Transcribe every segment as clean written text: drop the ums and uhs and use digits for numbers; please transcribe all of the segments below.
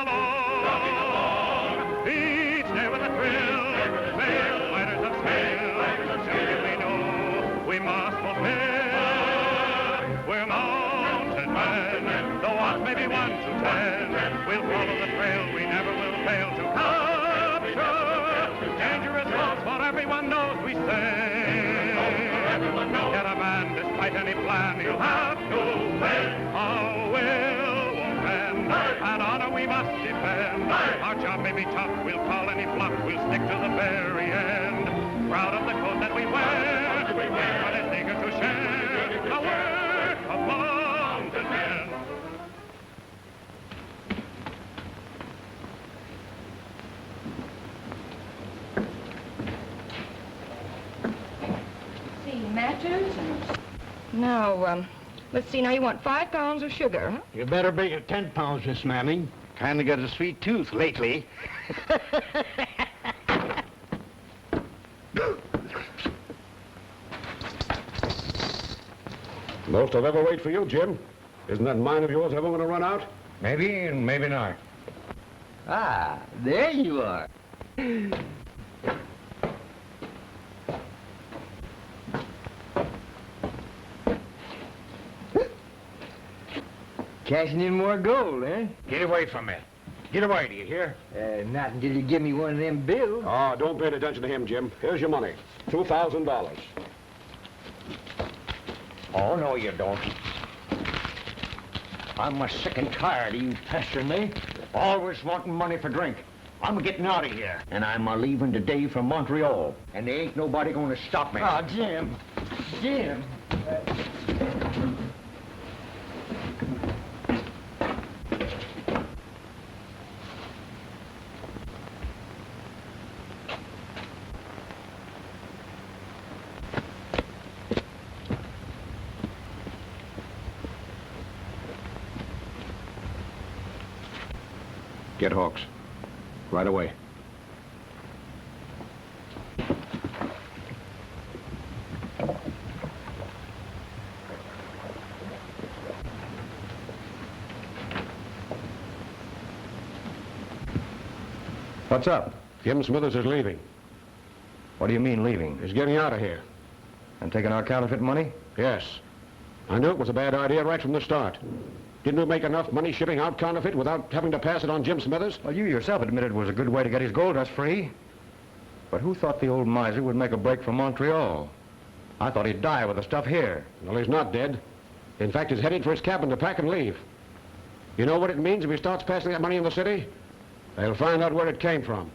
along. Each day with a thrill, sail fighters of sail, we know we must fulfill. We're mountain men, though odds may be 1 to 10. We'll follow the trail, we never will fail to capture dangerous roads, for everyone knows we say. Get a man despite any plan, he'll have to win. Our will won't bend, and honor we must defend. Our job may be tough, we'll call any bluff, we'll stick to the very end. Proud of the coat that we wear, but it's eager to share the work of mountain men. Matches? No, let's see, now you want 5 pounds of sugar, huh? You better bake it 10 pounds, Miss Manning. Kinda got a sweet tooth lately. Most I'll ever wait for you, Jim. Isn't that mine of yours ever going to run out? Maybe and maybe not. Ah, there you are. Cashing in more gold, eh? Get away from me. Get away, do you hear? Not until you give me one of them bills. Oh, don't pay any attention to him, Jim. Here's your money. $2,000. Oh, no, you don't. I'm sick and tired of you pestering me. Always wanting money for drink. I'm getting out of here, and I'm leaving today for Montreal. And there ain't nobody gonna stop me. Oh, Jim. Jim. Get Hawks. Right away. What's up? Jim Smithers is leaving. What do you mean, leaving? He's getting out of here. And taking our counterfeit money? Yes. I knew it was a bad idea right from the start. Didn't we make enough money shipping out counterfeit without having to pass it on Jim Smithers? Well, you yourself admitted it was a good way to get his gold dust free. But who thought the old miser would make a break for Montreal? I thought he'd die with the stuff here. Well, he's not dead. In fact, he's headed for his cabin to pack and leave. You know what it means if he starts passing that money in the city? They'll find out where it came from.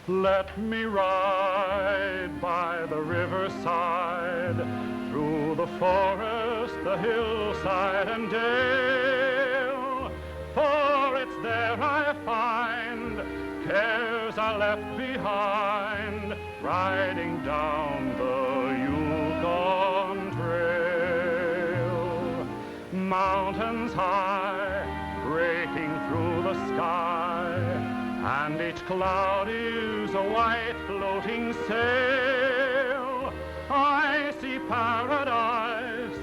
Let me ride by the riverside, through the forest, the hillside and dale, for it's there I find cares I left behind, riding down the Yukon trail. Mountains high, breaking through the sky, and each cloud is a white floating sail. I see paradise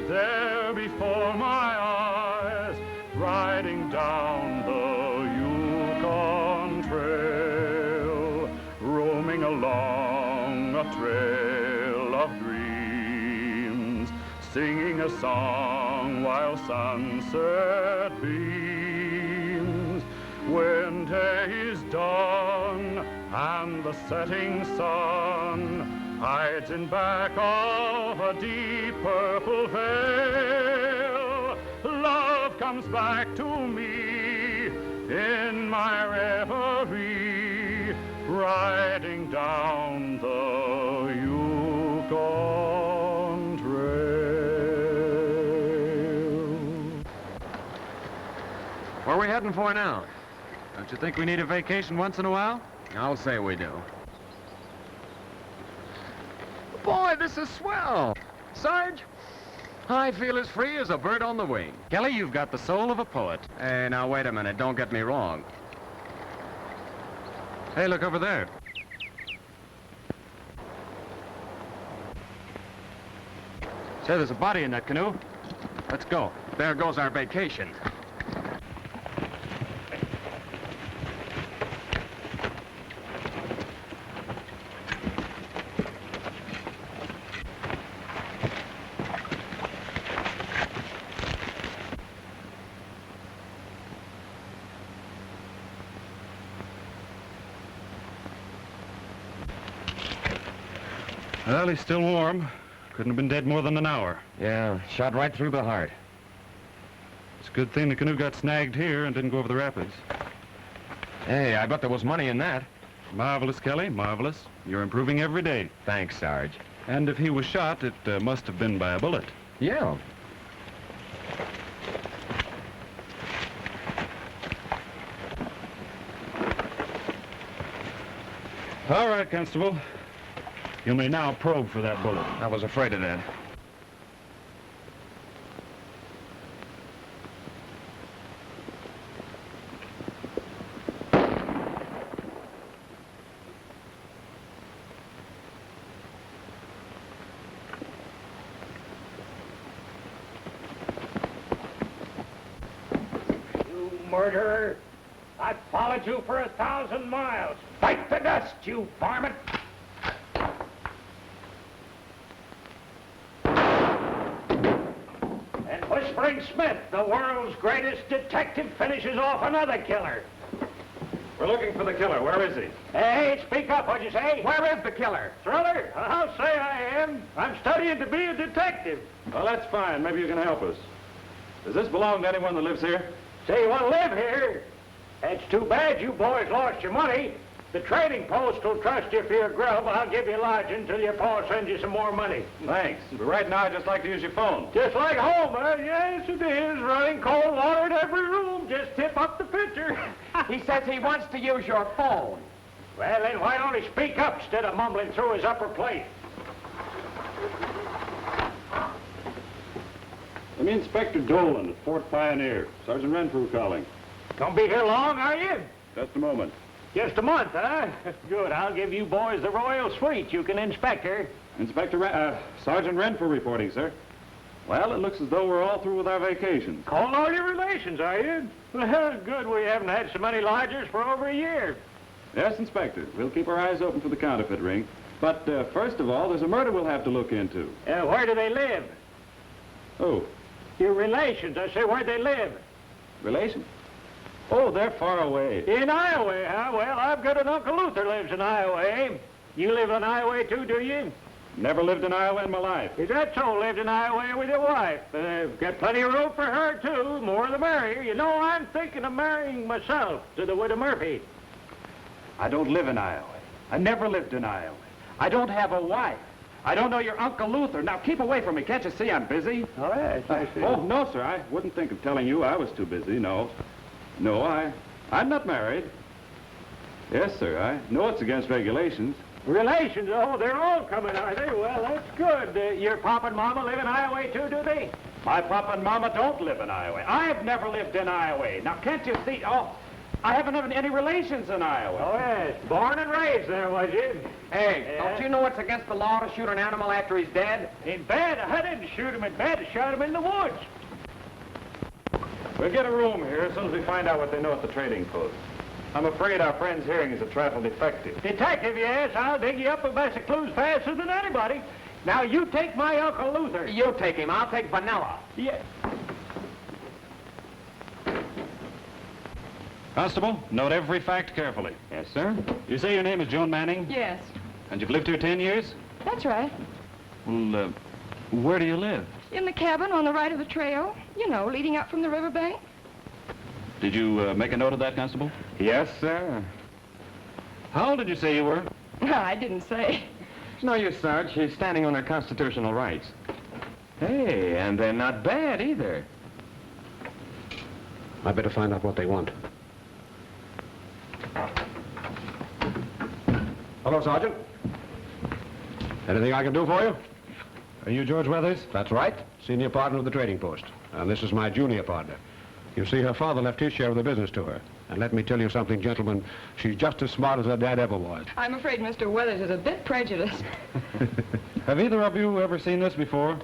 there before my eyes, riding down the Yukon trail, roaming along a trail of dreams, singing a song while sunset beams. When day is done and the setting sun hides in back of a deep purple veil, love comes back to me in my reverie, riding down the Yukon trail. Where are we heading for now? Don't you think we need a vacation once in a while? I'll say we do. Boy, this is swell. Sarge, I feel as free as a bird on the wing. Kelly, you've got the soul of a poet. Hey, now wait a minute. Don't get me wrong. Hey, look over there. Say, there's a body in that canoe. Let's go. There goes our vacation. Well, he's still warm. Couldn't have been dead more than an hour. Yeah, shot right through the heart. It's a good thing the canoe got snagged here and didn't go over the rapids. Hey, I bet there was money in that. Marvelous, Kelly, marvelous. You're improving every day. Thanks, Sarge. And if he was shot, it must have been by a bullet. Yeah. All right, Constable. You may now probe for that bullet. I was afraid of that. You murderer! I followed you for 1,000 miles. Fight the dust, you varmint! And Whispering Smith, the world's greatest detective, finishes off another killer. We're looking for the killer. Where is he? Hey, speak up, what'd you say? Where is the killer? Thriller? I'll say I am. I'm studying to be a detective. Well, that's fine. Maybe you can help us. Does this belong to anyone that lives here? Say you want to live here? It's too bad you boys lost your money. The trading post will trust you for your grub. I'll give you lodging until your pa sends you some more money. Thanks. But right now, I'd just like to use your phone. Just like home, huh? Yes, it is. Running cold water in every room. Just tip up the pitcher. He says he wants to use your phone. Well, then why don't he speak up instead of mumbling through his upper plate? Let me Inspector Dolan at Fort Pioneer. Sergeant Renfrew calling. Don't be here long, are you? Just a moment. Just a month, huh? Good. I'll give you boys the royal suite. You can inspect her. Sergeant Renfrew reporting, sir. Well, it looks as though we're all through with our vacations. Call all your relations, are you? Well, good. We haven't had so many lodgers for over a year. Yes, Inspector. We'll keep our eyes open for the counterfeit ring. But first of all, there's a murder we'll have to look into. Where do they live? Oh, Your relations. I say, where they live? relation? Oh, they're far away. In Iowa, huh? Well, I've got an Uncle Luther lives in Iowa. You live in Iowa, too, do you? Never lived in Iowa in my life. Is that so? Lived in Iowa with your wife. Got plenty of room for her, too. More the merrier. You know, I'm thinking of marrying myself to the widow Murphy. I don't live in Iowa. I never lived in Iowa. I don't have a wife. I don't know your Uncle Luther. Now, keep away from me. Can't you see I'm busy? Oh, yes, I see. Oh, no, sir. I wouldn't think of telling you I was too busy. No. No, I'm not married. Yes, sir. I know it's against regulations. Relations? Oh, they're all coming, are they? Well, that's good. Your papa and mama live in Iowa, too, do they? My papa and mama don't live in Iowa. I've never lived in Iowa. Now, can't you see? Oh, I haven't had any relations in Iowa. Oh, yes. Born and raised there, was you? Hey, don't you know it's against the law to shoot an animal after he's dead? In bed? I didn't shoot him in bed. I shot him in the woods. We'll get a room here as soon as we find out what they know at the trading post. I'm afraid our friend's hearing is a trifle defective. Detective, yes. I'll dig you up with basic clues faster than anybody. Now, you take my Uncle Luther. You take him. I'll take Vanilla. Yeah. Constable, note every fact carefully. Yes, sir. You say your name is Joan Manning? Yes, And you've lived here 10 years? that's right. Well, where do you live? In the cabin on the right of the trail, you know, leading up from the riverbank. Did you make a note of that, Constable? Yes, sir. How old did you say you were? I didn't say. It's no use, Sarge. She's standing on her constitutional rights. Hey, and they're not bad either. I better find out what they want. Hello, Sergeant. Anything I can do for you? Are you George Weathers? That's right. Senior partner of the trading post. And this is my junior partner. You see, her father left his share of the business to her. And let me tell you something, gentlemen, she's just as smart as her dad ever was. I'm afraid Mr. Weathers is a bit prejudiced. Have either of you ever seen this before?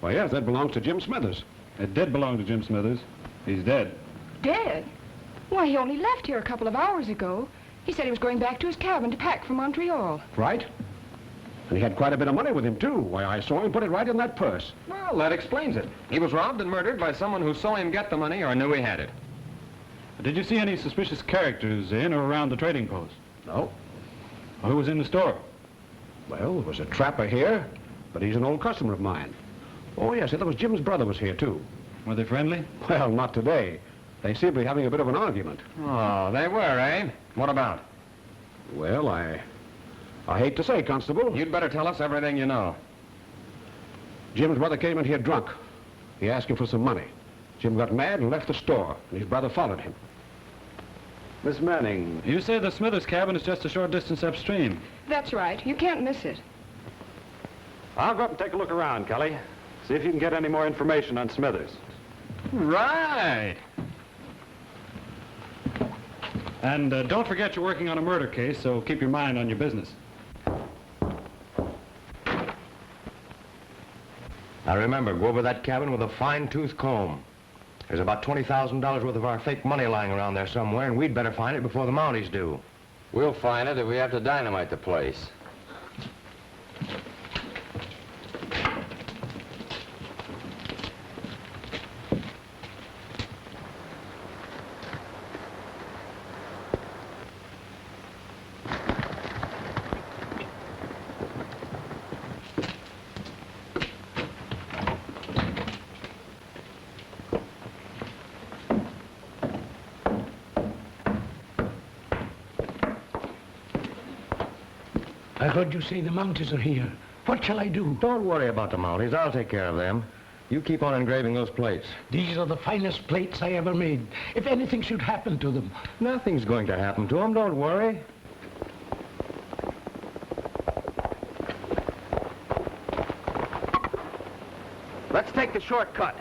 Well, yes, that belongs to Jim Smithers. It did belong to Jim Smithers. He's dead. Dead? Why, he only left here a couple of hours ago. He said he was going back to his cabin to pack for Montreal. Right? And he had quite a bit of money with him, too. Why, I saw him put it right in that purse. Well, that explains it. He was robbed and murdered by someone who saw him get the money or knew he had it. Did you see any suspicious characters in or around the trading post? No. Who was in the store? Well, there was a trapper here, but he's an old customer of mine. Oh, yes, there was Jim's brother was here, too. Were they friendly? Well, not today. They seem to be having a bit of an argument. Oh, they were, eh? What about? Well, I hate to say, Constable. You'd better tell us everything you know. Jim's brother came in here drunk. He asked him for some money. Jim got mad and left the store, and his brother followed him. Miss Manning, you say the Smithers cabin is just a short distance upstream. That's right. You can't miss it. I'll go up and take a look around, Kelly. See if you can get any more information on Smithers. Right. And don't forget you're working on a murder case, so keep your mind on your business. Now remember, go over that cabin with a fine-tooth comb. There's about $20,000 worth of our fake money lying around there somewhere, and we'd better find it before the Mounties do. We'll find it if we have to dynamite the place. I heard you say the Mounties are here. What shall I do? Don't worry about the Mounties. I'll take care of them. You keep on engraving those plates. These are the finest plates I ever made. If anything should happen to them. Nothing's going to happen to them. Don't worry. Let's take the shortcut.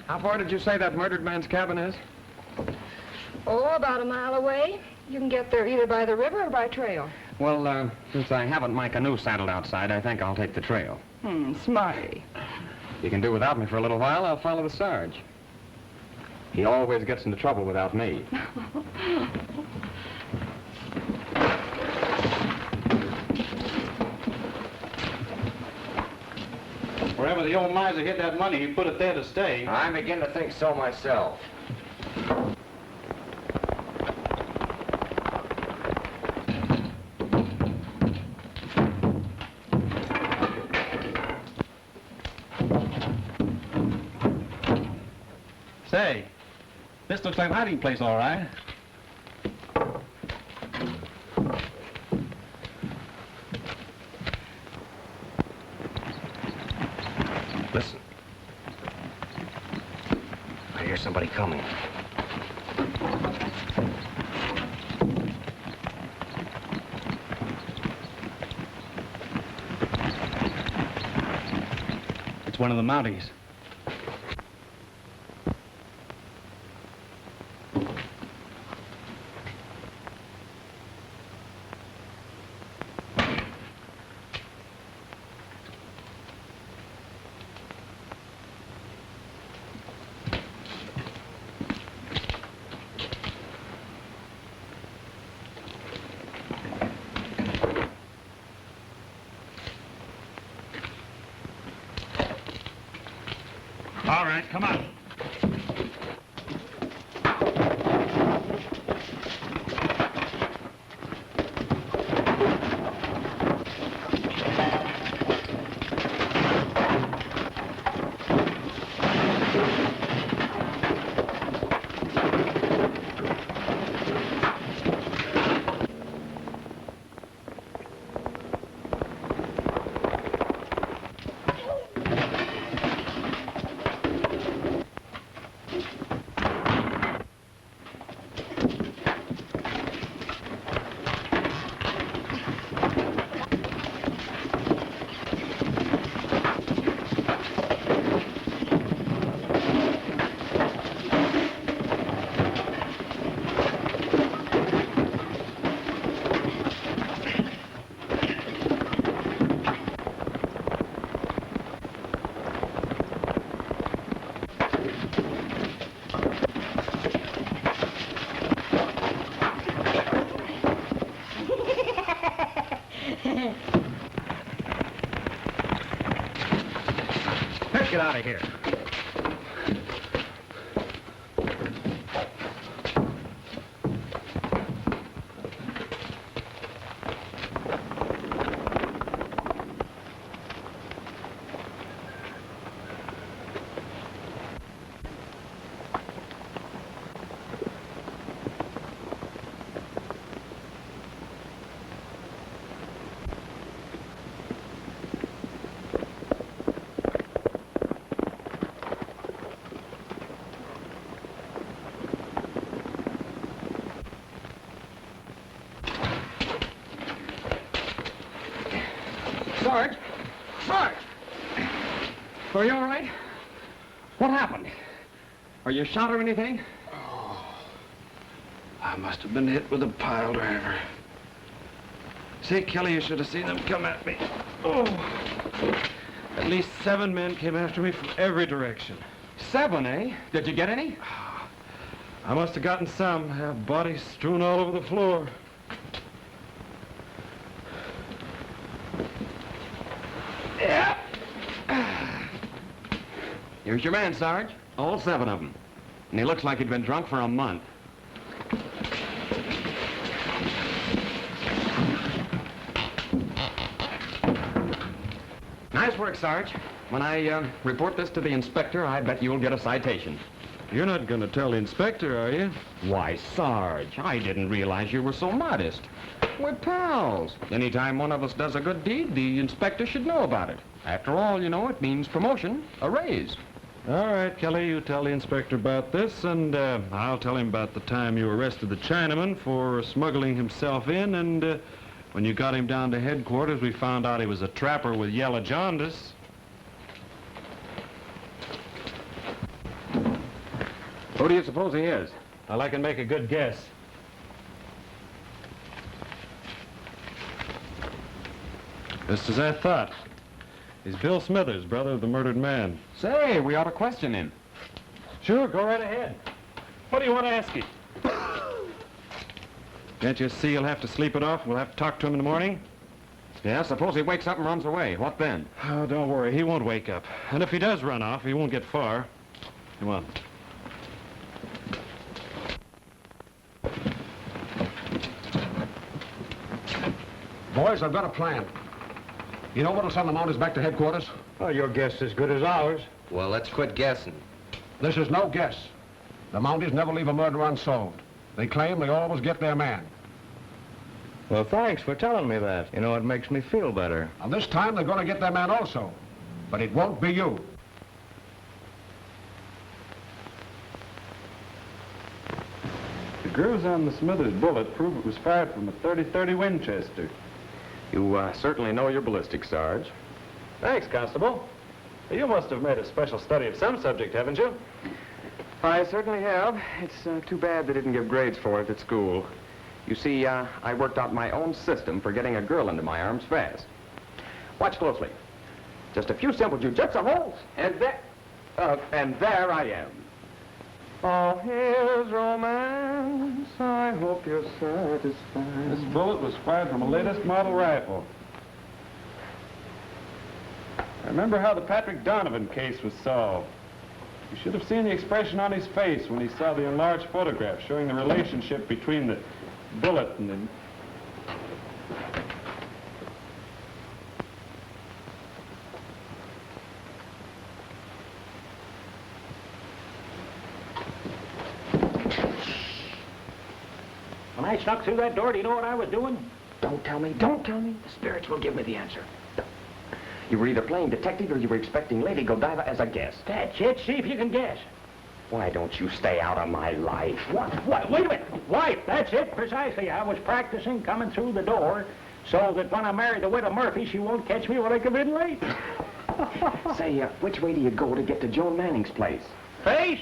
How far did you say that murdered man's cabin is? Oh, about a mile away. You can get there either by the river or by trail. Well, since I haven't my canoe saddled outside, I think I'll take the trail. Smarty. You can do without me for a little while. I'll follow the Sarge. He always gets into trouble without me. Wherever the old miser hid that money, he put it there to stay. I begin to think so myself. Say, this looks like a hiding place, all right. Listen. I hear somebody coming. It's one of the Mounties. All right, come on. Let's get out of here. Sarge! Sarge! Are you all right? What happened? Are you shot or anything? I must have been hit with a pile driver. Say, Kelly, you should have seen them come at me. Oh! At least 7 men came after me from every direction. 7, eh? Did you get any? I must have gotten some. I have bodies strewn all over the floor. Yeah. Here's your man, Sarge. All 7 of them. And he looks like he'd been drunk for a month. Nice work, Sarge. When I report this to the inspector, I bet you'll get a citation. You're not going to tell the inspector, are you? Why, Sarge, I didn't realize you were so modest. We're pals. Anytime one of us does a good deed, the inspector should know about it. After all, you know, it means promotion, a raise. All right, Kelly, you tell the inspector about this, and I'll tell him about the time you arrested the Chinaman for smuggling himself in, and when you got him down to headquarters, we found out he was a trapper with yellow jaundice. Who do you suppose he is? Well, I can make a good guess. Just as I thought. He's Bill Smithers, brother of the murdered man. Say, we ought to question him. Sure, go right ahead. What do you want to ask him? Can't you see you'll have to sleep it off? We'll have to talk to him in the morning. Yeah, suppose he wakes up and runs away. What then? Oh, don't worry. He won't wake up. And if he does run off, he won't get far. Come on. Boys, I've got a plan. You know what'll send the Mounties back to headquarters? Well, your guess is as good as ours. Well, let's quit guessing. This is no guess. The Mounties never leave a murder unsolved. They claim they always get their man. Well, thanks for telling me that. You know, it makes me feel better. And this time they're going to get their man also. But it won't be you. The grooves on the Smithers bullet prove it was fired from a .30-30 Winchester. You certainly know your ballistics, Sarge. Thanks, Constable. You must have made a special study of some subject, haven't you? I certainly have. It's too bad they didn't give grades for it at school. You see, I worked out my own system for getting a girl into my arms fast. Watch closely. Just a few simple jujitsu holds, and there I am. Oh, here's romance. I hope you're satisfied. This bullet was fired from a latest model rifle. I remember how the Patrick Donovan case was solved. You should have seen the expression on his face when he saw the enlarged photograph showing the relationship between the bullet and the... When I snuck through that door, do you know what I was doing? Don't tell me. Don't tell me. The spirits will give me the answer. You were either playing detective or you were expecting Lady Godiva as a guest. That's it. See if you can guess. Why don't you stay out of my life? What? Wait a minute. Wife, that's it, precisely. I was practicing coming through the door so that when I marry the widow Murphy, she won't catch me when I come in late. Say, which way do you go to get to Joan Manning's place? Face?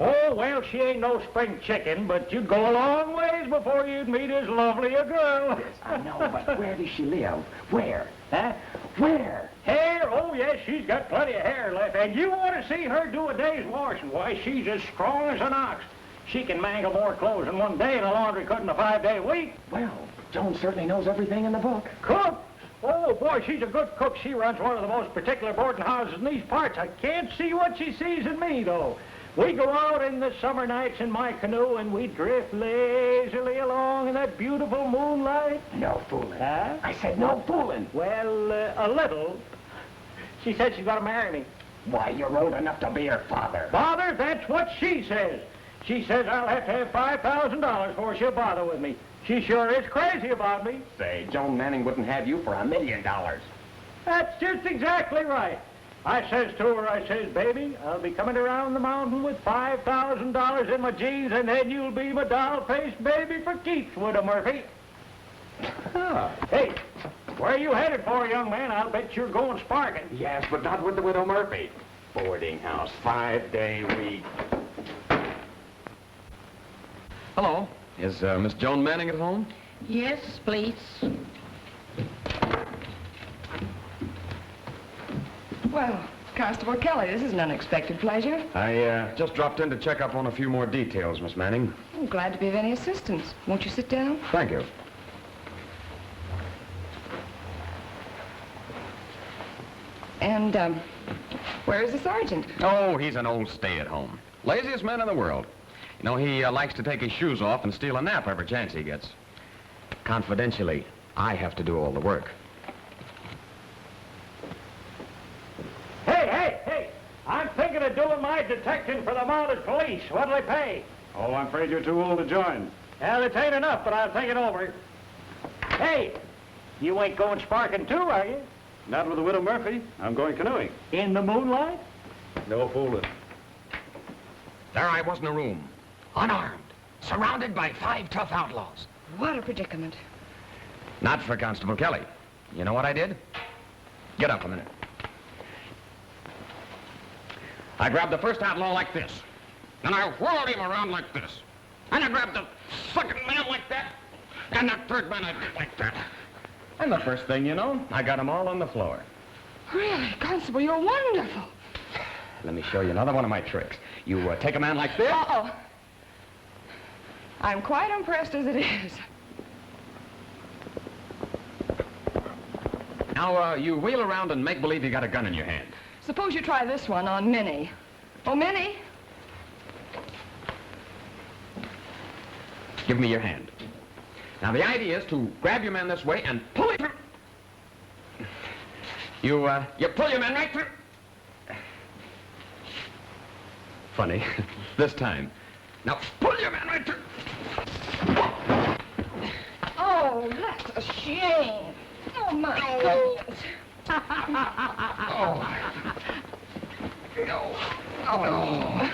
Oh, well, she ain't no spring chicken, but you'd go a long ways before you'd meet as lovely a girl. Yes, I know, but where does she live? Where? Huh? Where? Hair? Oh, yes, she's got plenty of hair left. And you ought to see her do a day's washing. Why, she's as strong as an ox. She can mangle more clothes in one day in a laundry cut in a 5-day week. Well, Joan certainly knows everything in the book. Cook? Oh, boy, she's a good cook. She runs one of the most particular boarding houses in these parts. I can't see what she sees in me, though. We go out in the summer nights in my canoe, and we drift lazily along in that beautiful moonlight. No fooling. Huh? I said no fooling. Well, a little. She said she's going to marry me. Why, you're old enough to be her father. Father? That's what she says. She says I'll have to have $5,000 before she'll bother with me. She sure is crazy about me. Say, Joan Manning wouldn't have you for $1 million. That's just exactly right. I says to her, I says, baby, I'll be coming around the mountain with $5,000 in my jeans, and then you'll be my doll-faced baby for keeps, Widow Murphy. Hey, where are you headed for, young man? I'll bet you're going sparking. Yes, but not with the Widow Murphy. Boarding house, 5-day week. Hello. Is Miss Joan Manning at home? Yes, please. Well, Constable Kelly, this is an unexpected pleasure. I just dropped in to check up on a few more details, Miss Manning. I'm glad to be of any assistance. Won't you sit down? Thank you. And, where is the sergeant? Oh, he's an old stay-at-home. Laziest man in the world. You know, he likes to take his shoes off and steal a nap every chance he gets. Confidentially, I have to do all the work. Hey, I'm thinking of doing my detecting for the mounted police. What'll they pay? Oh, I'm afraid you're too old to join. Well, it ain't enough, but I'll think it over. Hey, you ain't going sparking too, are you? Not with the Widow Murphy. I'm going canoeing. In the moonlight? No fooling. There I was in a room, unarmed, surrounded by 5 tough outlaws. What a predicament. Not for Constable Kelly. You know what I did? Get up a minute. I grabbed the first outlaw like this, and I whirled him around like this. And I grabbed the second man like that, and the third man I did like that. And the first thing you know, I got them all on the floor. Really, Constable, you're wonderful. Let me show you another one of my tricks. You take a man like this. Uh-oh. I'm quite impressed as it is. Now, you wheel around and make believe you got a gun in your hand. Suppose you try this one on Minnie. Oh, Minnie? Give me your hand. Now, the idea is to grab your man this way and pull him through. You pull your man right through. Funny. This time, Now, pull your man right through. Oh, that's a shame. Oh, my goodness. Oh,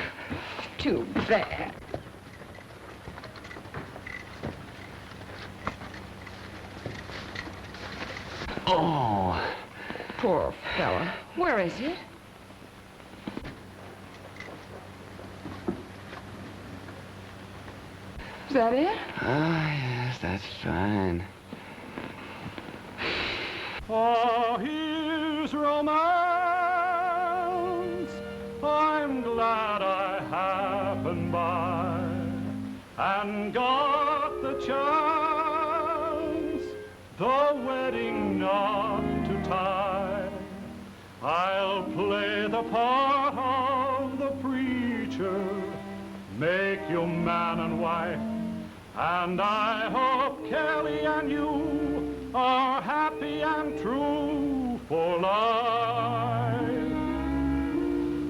too bad. Oh. Poor fella. Where is he? Is that it? Yes, that's fine. Oh, here's romance. I'm glad I happened by and got the chance, the wedding knot to tie. I'll play the part of the preacher, make you man and wife, and I hope Kelly and you are happy and true for life.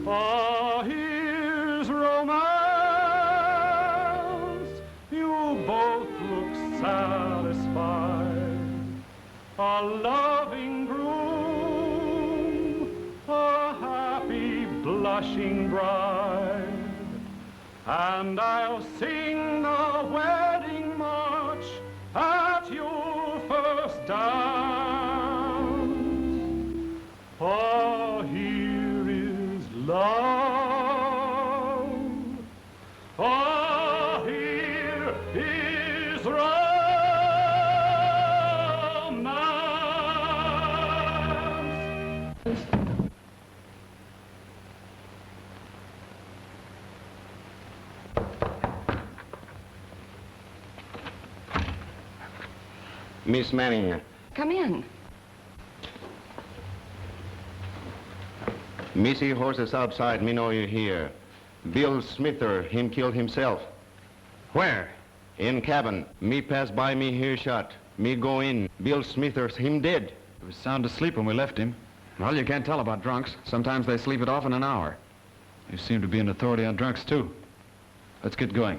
Oh, here's romance. You both look satisfied. A loving groom, a happy blushing bride. And I'll sing the wedding march at your first dance. Oh, here is love. Oh, here is romance. Miss Manning. Come in. Missy horses outside, me know you here. Bill Smither, him killed himself. Where? In cabin. Me pass by, me hear shot. Me go in. Bill Smithers, him dead. He was sound asleep when we left him. Well, you can't tell about drunks. Sometimes they sleep it off in an hour. You seem to be an authority on drunks, too. Let's get going.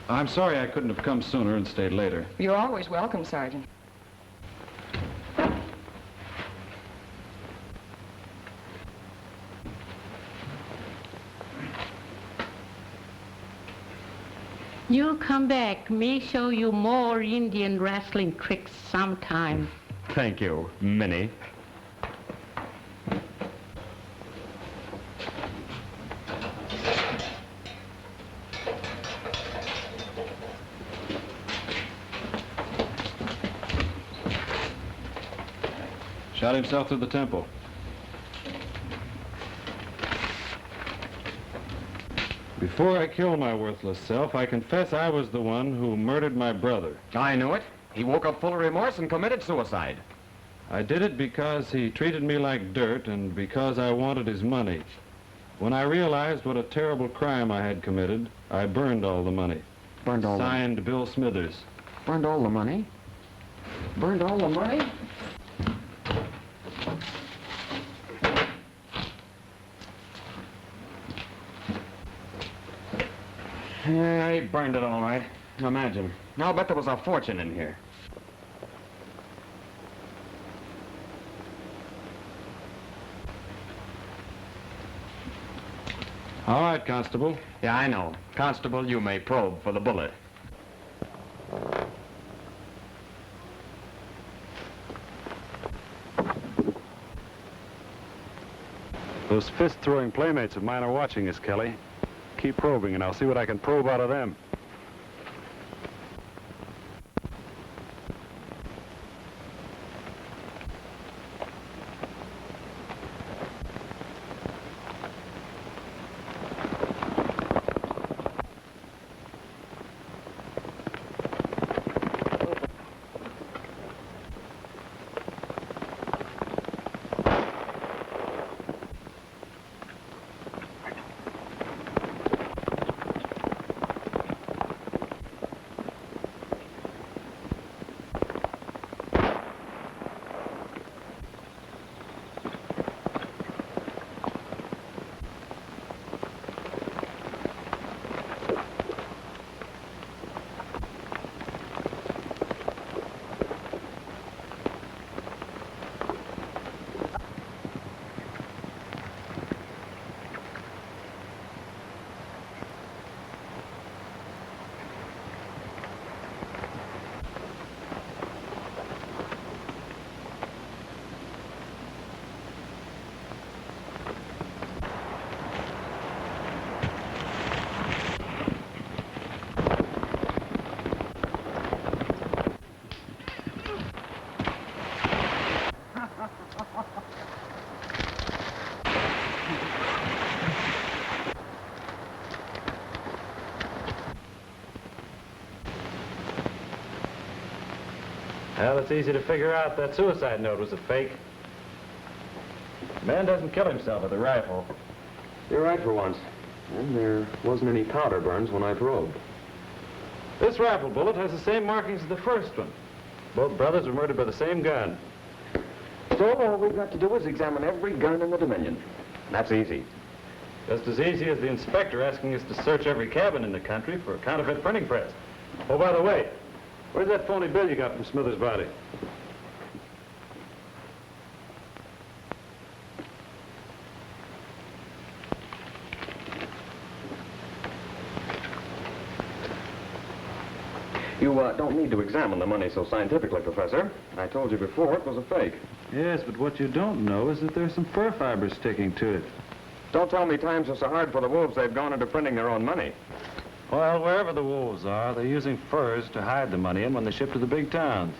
I'm sorry I couldn't have come sooner and stayed later. You're always welcome, Sergeant. You'll come back. May show you more Indian wrestling tricks sometime. Thank you, Minnie. Shot himself through the temple. Before I killed my worthless self, I confess I was the one who murdered my brother. I knew it. He woke up full of remorse and committed suicide. I did it because he treated me like dirt and because I wanted his money. When I realized what a terrible crime I had committed, I burned all the money. Burned all Signed Bill Smithers. Burned all the money? Burned all the money? Yeah, he burned it all right. Imagine. I'll bet there was a fortune in here. All right, Constable. Yeah, I know. Constable, you may probe for the bullet. Those fist-throwing playmates of mine are watching us, Kelly. Keep probing, and I'll see what I can probe out of them. Well, it's easy to figure out that suicide note was a fake. The man doesn't kill himself with a rifle. You're right for once. And there wasn't any powder burns when I probed. This rifle bullet has the same markings as the first one. Both brothers were murdered by the same gun. So all we've got to do is examine every gun in the Dominion. That's easy. Just as easy as the inspector asking us to search every cabin in the country for a counterfeit printing press. Oh, by the way, where's that phony bill you got from Smithers' body? You don't need to examine the money so scientifically, Professor. I told you before it was a fake. Yes, but what you don't know is that there's some fur fibers sticking to it. Don't tell me times are so hard for the wolves they've gone into printing their own money. Well, wherever the wolves are, they're using furs to hide the money in when they ship to the big towns.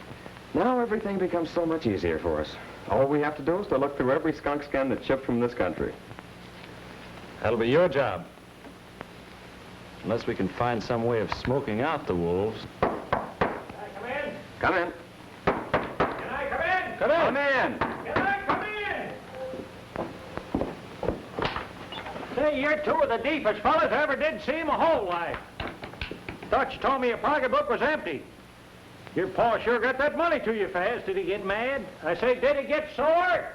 Now everything becomes so much easier for us. All we have to do is to look through every skunk skin that's shipped from this country. That'll be your job. Unless we can find some way of smoking out the wolves. Come in. Can I come in? Come in. Can I come in? Say, you're two of the deepest fellas I ever did see in my whole life. Thought you told me your pocketbook was empty. Your pa sure got that money to you fast. Did he get mad? I say, did he get sore?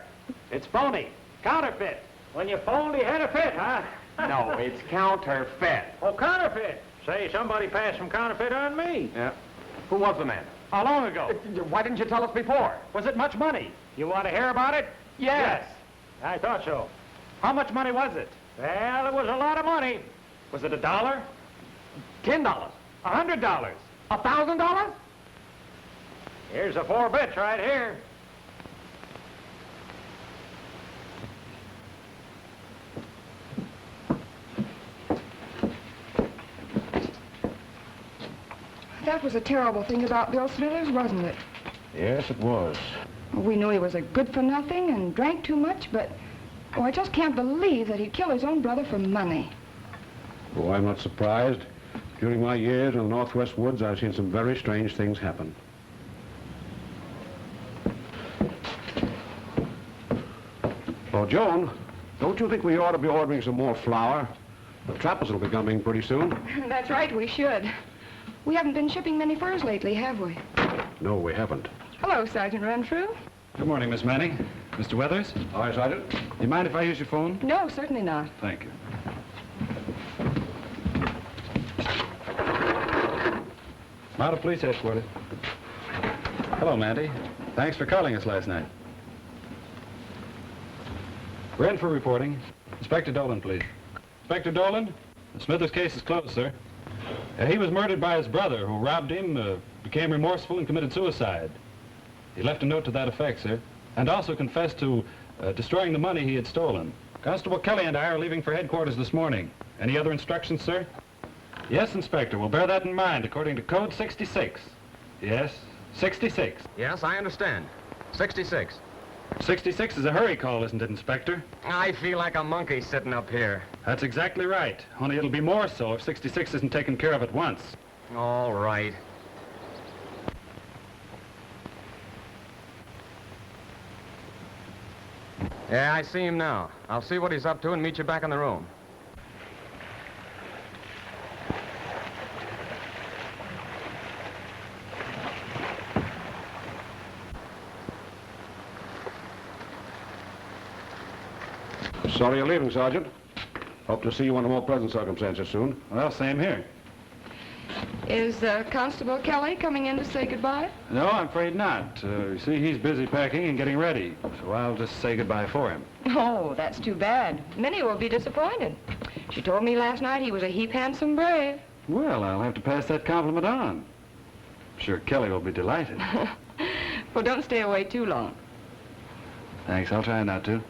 It's phony. Counterfeit. When you phoned, he had a fit, huh? No, it's counterfeit. Oh, counterfeit. Say, somebody passed some counterfeit on me. Yeah. Who was the man? How long ago? Why didn't you tell us before? Was it much money? You want to hear about it? Yes. I thought so. How much money was it? Well, it was a lot of money. Was it $1? $10. $100. $1,000? Here's the 4 bits right here. That was a terrible thing about Bill Smithers, wasn't it? Yes, it was. We knew he was a good-for-nothing and drank too much, but I just can't believe that he'd kill his own brother for money. Oh, I'm not surprised. During my years in the Northwest woods, I've seen some very strange things happen. Oh, Joan, don't you think we ought to be ordering some more flour? The trappers will be coming pretty soon. That's right, we should. We haven't been shipping many furs lately, have we? No, we haven't. Hello, Sergeant Renfrew. Good morning, Miss Manning. Mr. Weathers? Hi, Sergeant. Do you mind if I use your phone? No, certainly not. Thank you. Model Police Headquarters. Hello, Mandy. Thanks for calling us last night. Renfrew reporting. Inspector Dolan, please. Inspector Dolan, the Smithers case is closed, sir. He was murdered by his brother, who robbed him, became remorseful, and committed suicide. He left a note to that effect, sir, and also confessed to destroying the money he had stolen. Constable Kelly and I are leaving for headquarters this morning. Any other instructions, sir? Yes, Inspector. We'll bear that in mind, according to Code 66. Yes, 66. Yes, I understand. 66. 66 is a hurry call, isn't it, Inspector? I feel like a monkey sitting up here. That's exactly right. Only it'll be more so if 66 isn't taken care of at once. All right. Yeah, I see him now. I'll see what he's up to and meet you back in the room. Sorry you're leaving, Sergeant. Hope to see you under more pleasant circumstances soon. Well, same here. Is Constable Kelly coming in to say goodbye? No, I'm afraid not. You see, he's busy packing and getting ready, so I'll just say goodbye for him. Oh, that's too bad. Minnie will be disappointed. She told me last night he was a heap handsome brave. Well, I'll have to pass that compliment on. I'm sure Kelly will be delighted. Well, don't stay away too long. Thanks, I'll try not to.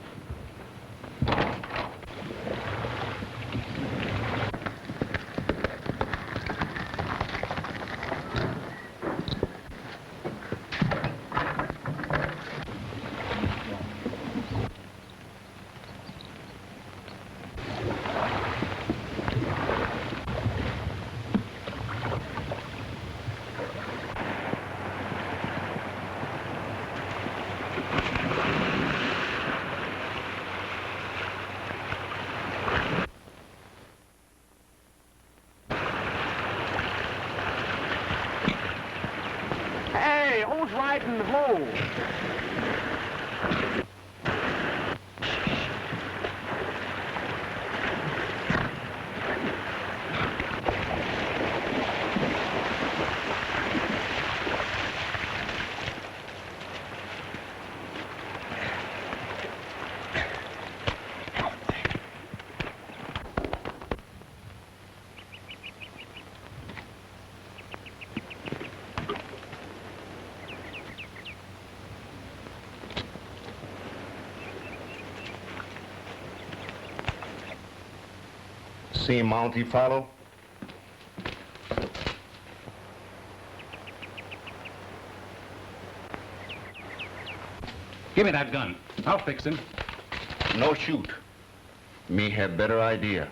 getting low. See Mountie follow? Give me that gun. I'll fix him. No shoot. Me have better idea.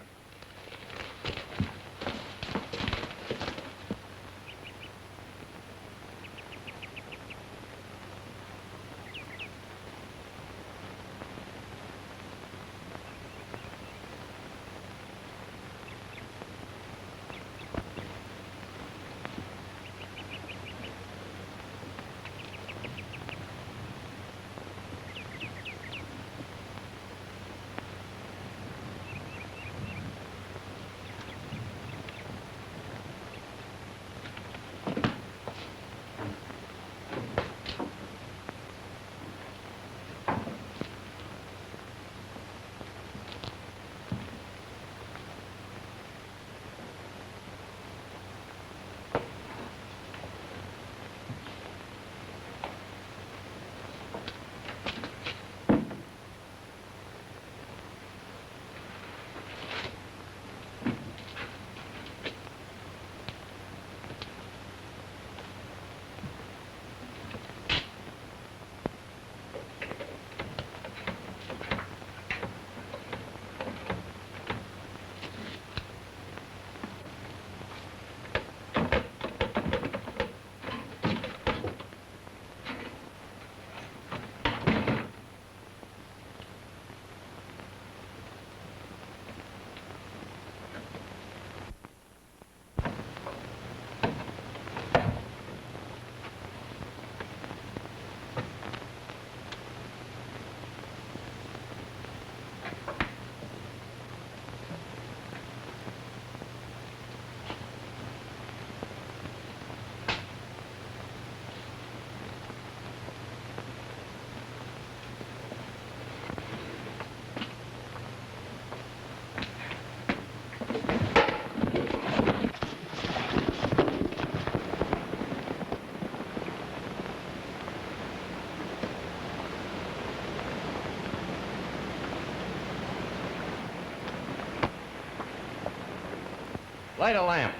Light a lamp.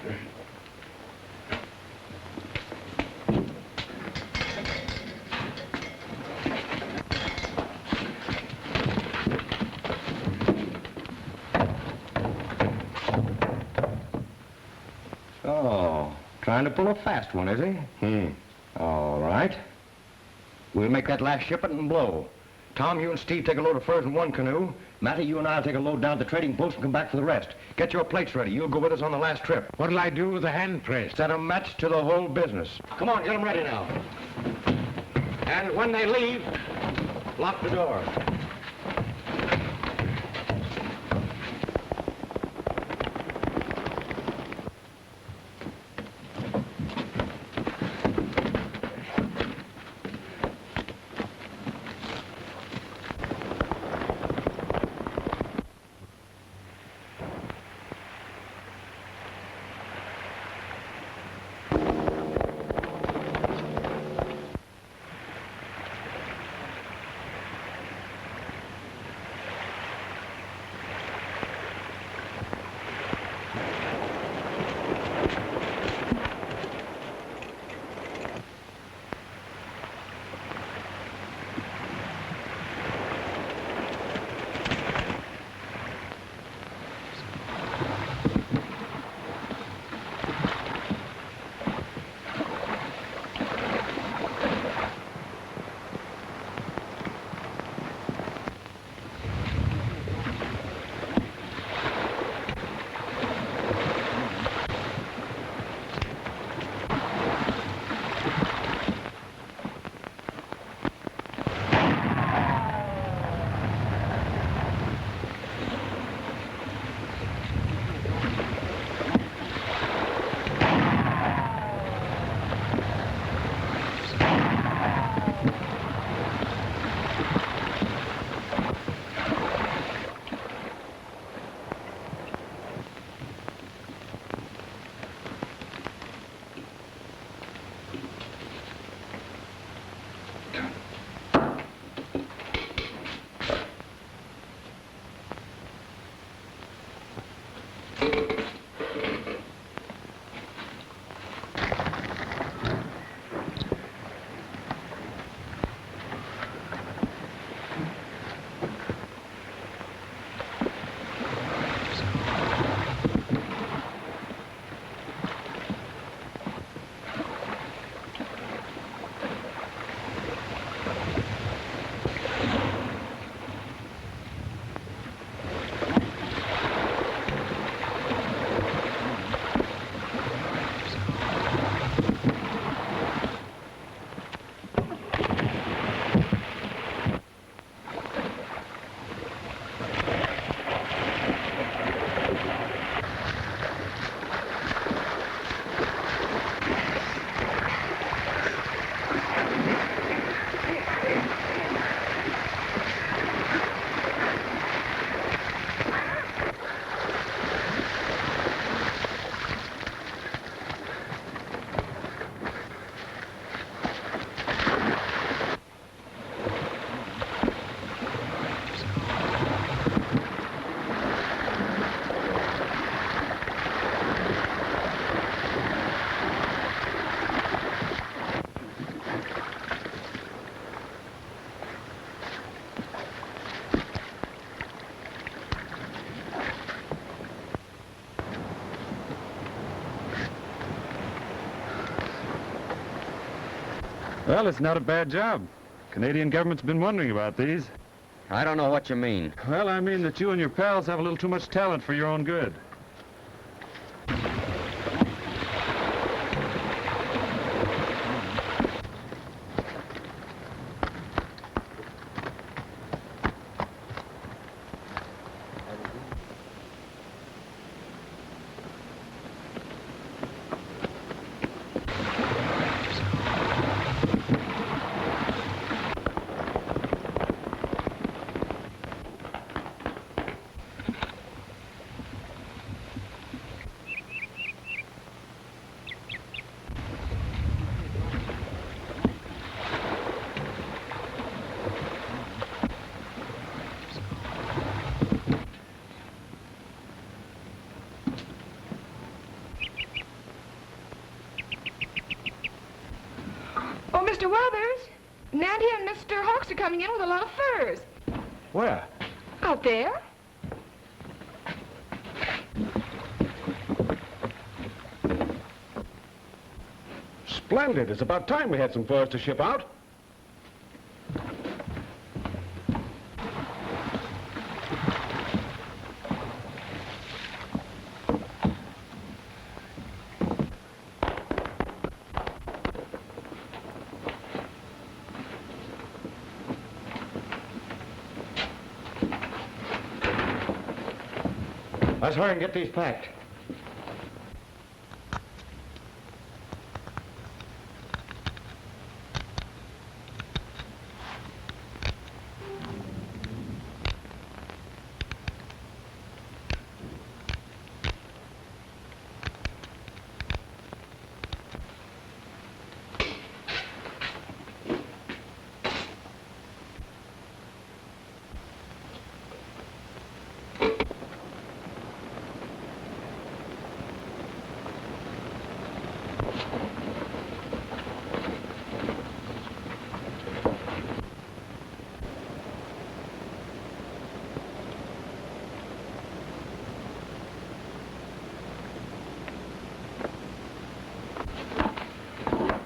Oh, trying to pull a fast one, is he? All right. We'll make that last shipment and blow. Tom, you and Steve take a load of furs in one canoe. Matty, you and I'll take a load down to the trading post and come back for the rest. Get your plates ready. You'll go with us on the last trip. What'll I do with the hand press? Set a match to the whole business. Come on, get them ready now. And when they leave, lock the door. Well, it's not a bad job. Canadian government's been wondering about these. I don't know what you mean. Well, I mean that you and your pals have a little too much talent for your own good. Oh, Mr. Weathers, Nandy and Mr. Hawks are coming in with a lot of furs. Where? Out there. Splendid. It's about time we had some furs to ship out. Let's hurry and get these packed.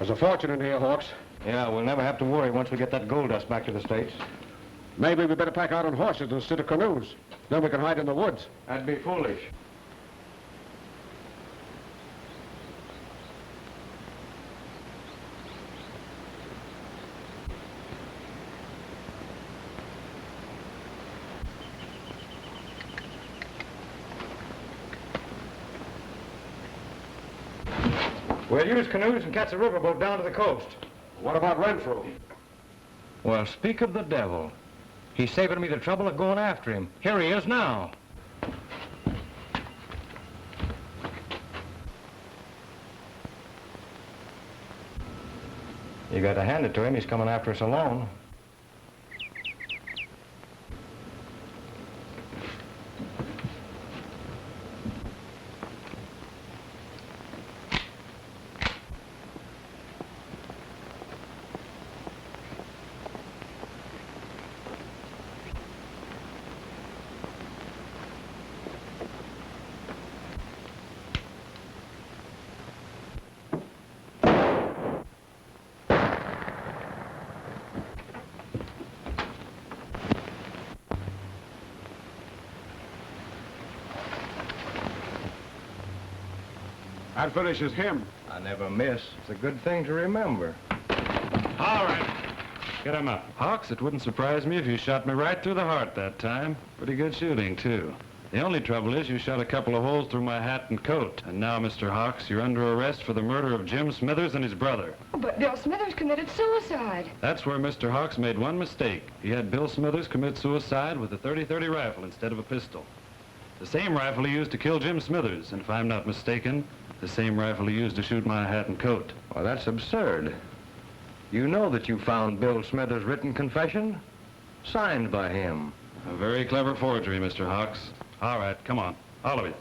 There's a fortune in here, Hawks. Yeah, we'll never have to worry once we get that gold dust back to the States. Maybe we better pack out on horses instead of canoes. Then we can hide in the woods. That'd be foolish. We'll use canoes and catch a riverboat down to the coast. What about Renfrew? Well, speak of the devil. He's saving me the trouble of going after him. Here he is now. You got to hand it to him. He's coming after us alone. That finishes him. I never miss. It's a good thing to remember. All right. Get him up. Hawks, it wouldn't surprise me if you shot me right through the heart that time. Pretty good shooting, too. The only trouble is you shot a couple of holes through my hat and coat. And now, Mr. Hawks, you're under arrest for the murder of Jim Smithers and his brother. Oh, but Bill Smithers committed suicide. That's where Mr. Hawks made one mistake. He had Bill Smithers commit suicide with a .30-30 rifle instead of a pistol. The same rifle he used to kill Jim Smithers, and if I'm not mistaken, the same rifle he used to shoot my hat and coat. Well, that's absurd. You know that you found Bill Smithers' written confession? Signed by him. A very clever forgery, Mr. Hawks. All right, come on, all of you.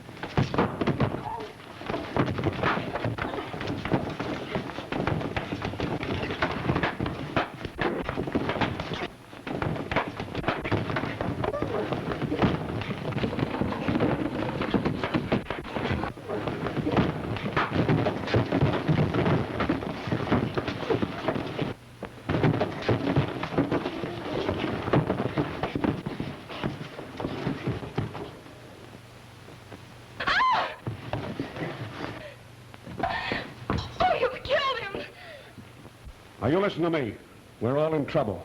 Now, you listen to me. We're all in trouble.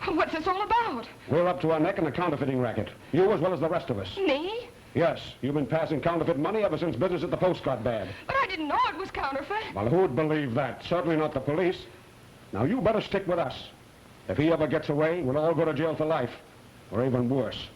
What's this all about? We're up to our neck in a counterfeiting racket. You as well as the rest of us. Me? Yes, you've been passing counterfeit money ever since business at the post got bad. But I didn't know it was counterfeit. Well, who'd believe that? Certainly not the police. Now, you better stick with us. If he ever gets away, we'll all go to jail for life. Or even worse.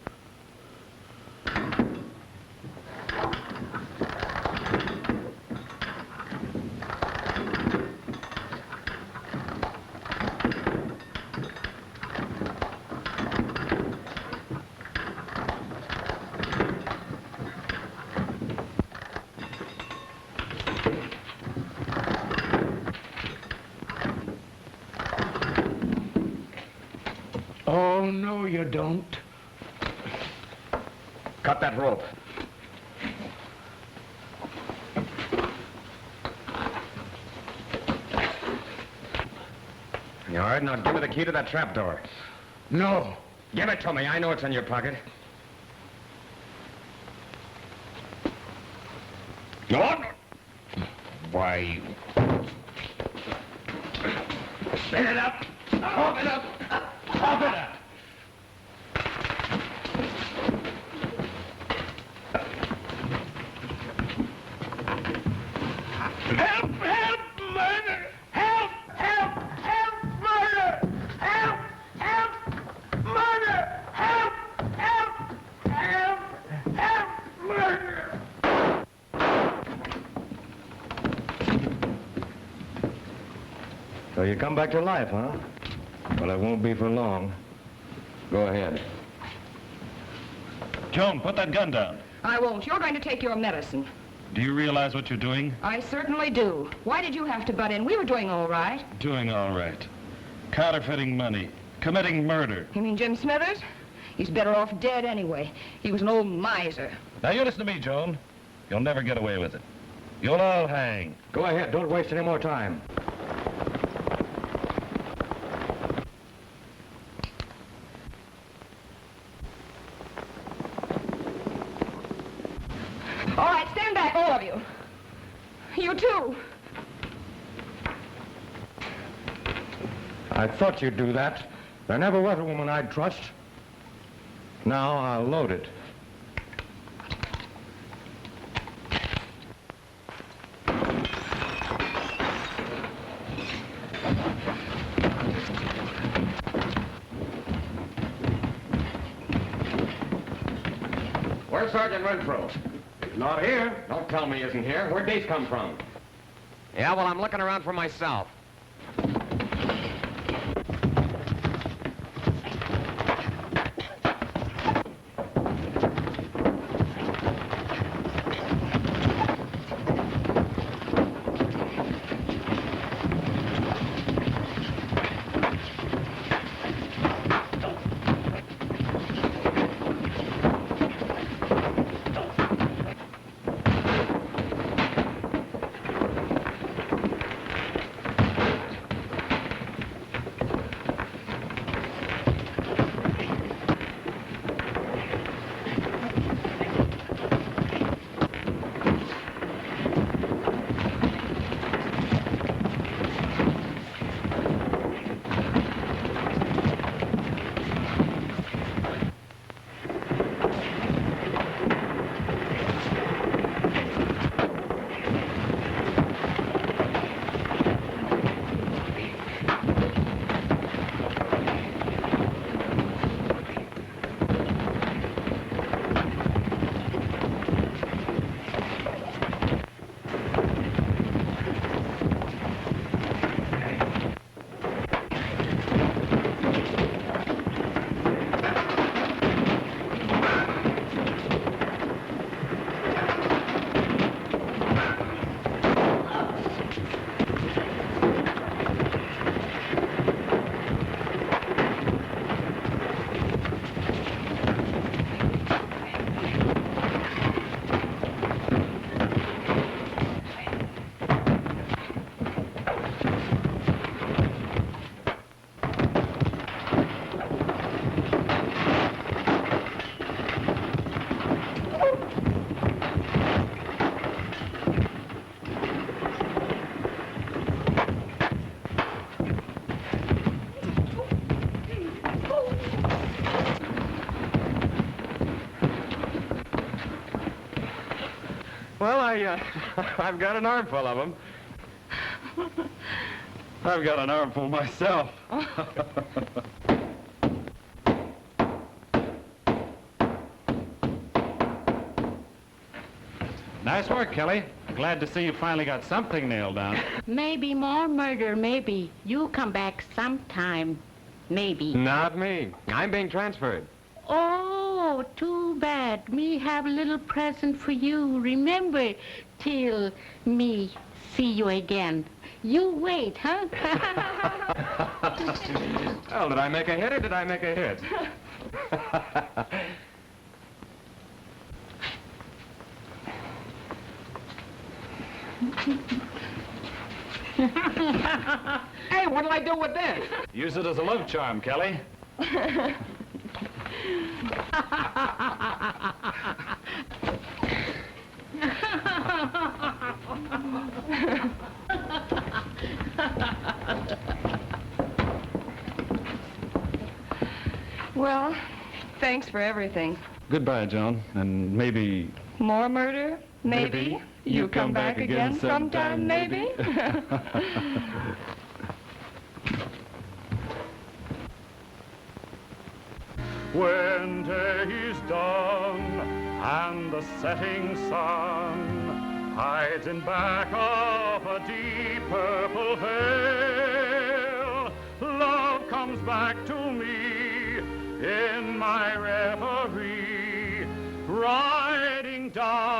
Oh, no, you don't. Cut that rope. All right, now give me the key to that trapdoor. No. Give it to me. I know it's in your pocket. Go on. Why? Spin it up. Open it up. Open it up. Help! Help! Murder! Help! Help! Help! Murder! Help! Help! Murder! Help! Help! Help! Help! Murder! So you come back to life, huh? Well, it won't be for long. Go ahead. Joan, put that gun down. I won't. You're going to take your medicine. Do you realize what you're doing? I certainly do. Why did you have to butt in? We were doing all right. Doing all right. Counterfeiting money. Committing murder. You mean Jim Smithers? He's better off dead anyway. He was an old miser. Now, you listen to me, Joan. You'll never get away with it. You'll all hang. Go ahead. Don't waste any more time. All right, stand back, all of you. You too. I thought you'd do that. There never was a woman I'd trust. Now I'll load it. Where's Sergeant Renfro? Not here. Don't tell me he isn't here. Where'd these come from? Yeah, well, I'm looking around for myself. Well, I've got an armful of them. I've got an armful myself. Nice work, Kelly. Glad to see you finally got something nailed down. Maybe more murder, maybe. You come back sometime, maybe. Not me. I'm being transferred. Oh, too bad. Me have a little present for you. Remember, till me see you again. You wait, huh? Well, did I make a hit or did I make a hit? Hey, what'll I do with this? Use it as a love charm, Kelly. Well, thanks for everything. Goodbye, Joan, and maybe... More murder? Maybe. You come back again sometime, maybe? When day is done and the setting sun hides in back of a deep purple veil, love comes back to me in my reverie, riding down